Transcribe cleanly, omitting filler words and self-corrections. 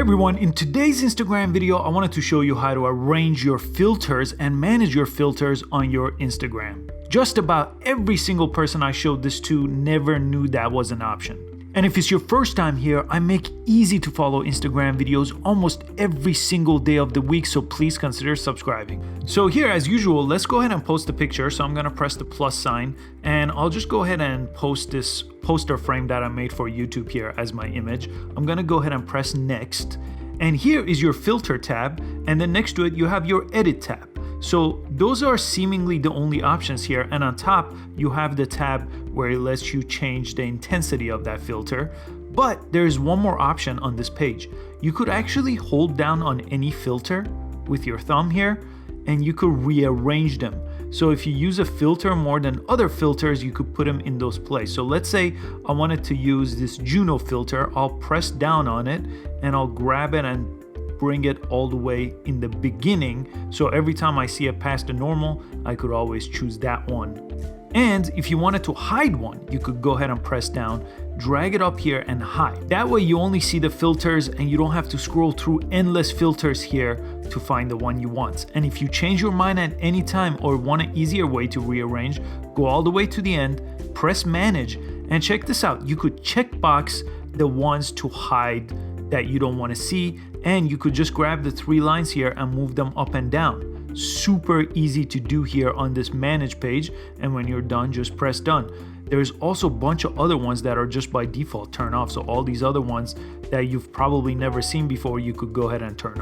everyone, in today's Instagram video, I wanted to show you how to arrange your filters and manage your filters on your Instagram. Just about every single person I showed this to never knew that was an option. And if it's your first time here, I make easy to follow Instagram videos almost every single day of the week, so please consider subscribing. So here, as usual, let's go ahead and post the picture. So I'm gonna press the plus sign and I'll just go ahead and post this poster frame that I made for YouTube here as my image. I'm gonna go ahead and press next. And here is your filter tab, and then next to it you have your edit tab. So those are seemingly the only options here, and on top you have the tab where it lets you change the intensity of that filter. But there's one more option on this page. You could actually hold down on any filter with your thumb here and you could rearrange them. So if you use a filter more than other filters, you could put them in those places. So let's say I wanted to use this Juno filter. I'll press down on it and I'll grab it and bring it all the way in the beginning. So every time I see it past the normal, I could always choose that one. And if you wanted to hide one, you could go ahead and press down, drag it up here and hide. That way you only see the filters and you don't have to scroll through endless filters here to find the one you want. And if you change your mind at any time or want an easier way to rearrange, go all the way to the end, press manage, and check this out. You could checkbox the ones to hide that you don't want to see, and you could just grab the three lines here and move them up and down. Super easy to do here on this manage page, and when you're done, just press done. There's also a bunch of other ones that are just by default turn off, so all these other ones that you've probably never seen before, you could go ahead and turn off.